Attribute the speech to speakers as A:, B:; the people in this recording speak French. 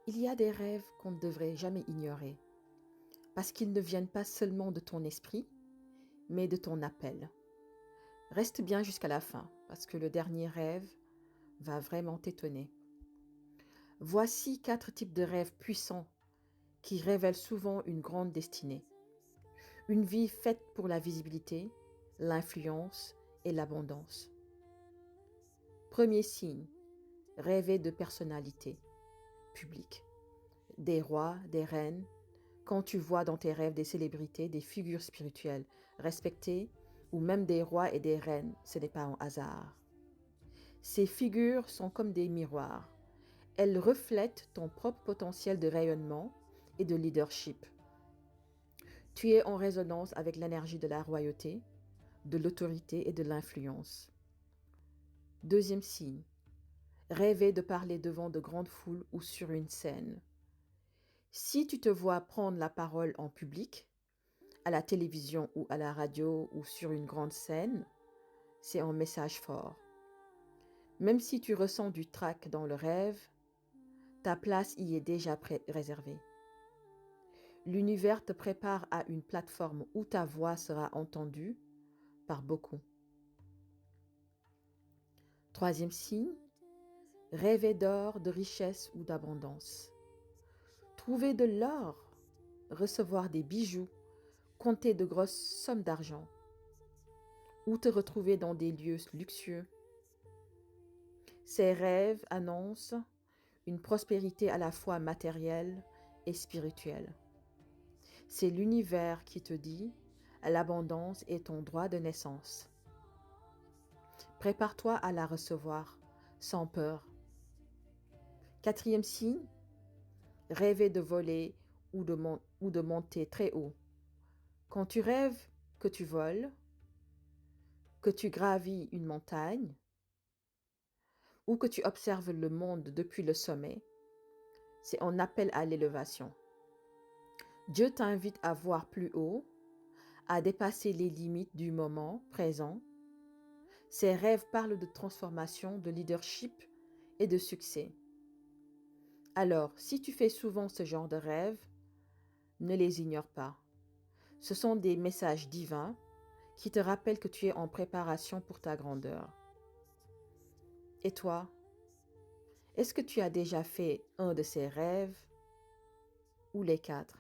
A: Il y a des rêves qu'on ne devrait jamais ignorer, parce qu'ils ne viennent pas seulement de ton esprit, mais de ton appel. Reste bien jusqu'à la fin, parce que le dernier rêve va vraiment t'étonner. Voici 4 types de rêves puissants qui révèlent souvent une grande destinée. Une vie faite pour la visibilité, l'influence et l'abondance. Premier signe, rêver de personnalité publique. Des rois, des reines. Quand tu vois dans tes rêves des célébrités, des figures spirituelles respectées, ou même des rois et des reines, ce n'est pas un hasard. Ces figures sont comme des miroirs. Elles reflètent ton propre potentiel de rayonnement et de leadership. Tu es en résonance avec l'énergie de la royauté, de l'autorité et de l'influence. Deuxième signe, rêver de parler devant de grandes foules ou sur une scène. Si tu te vois prendre la parole en public, à la télévision ou à la radio ou sur une grande scène, c'est un message fort. Même si tu ressens du trac dans le rêve, ta place y est déjà réservée. L'univers te prépare à une plateforme où ta voix sera entendue par beaucoup. Troisième signe, rêver d'or, de richesse ou d'abondance. Trouver de l'or, recevoir des bijoux, compter de grosses sommes d'argent ou te retrouver dans des lieux luxueux. Ces rêves annoncent une prospérité à la fois matérielle et spirituelle. C'est l'univers qui te dit l'abondance est ton droit de naissance. Prépare-toi à la recevoir sans peur. Quatrième signe, rêver de voler ou de monter très haut. Quand tu rêves que tu voles, que tu gravis une montagne ou que tu observes le monde depuis le sommet, c'est un appel à l'élévation. Dieu t'invite à voir plus haut, à dépasser les limites du moment présent. Ces rêves parlent de transformation, de leadership et de succès. Alors, si tu fais souvent ce genre de rêves, ne les ignore pas. Ce sont des messages divins qui te rappellent que tu es en préparation pour ta grandeur. Et toi, est-ce que tu as déjà fait un de ces rêves ou les 4?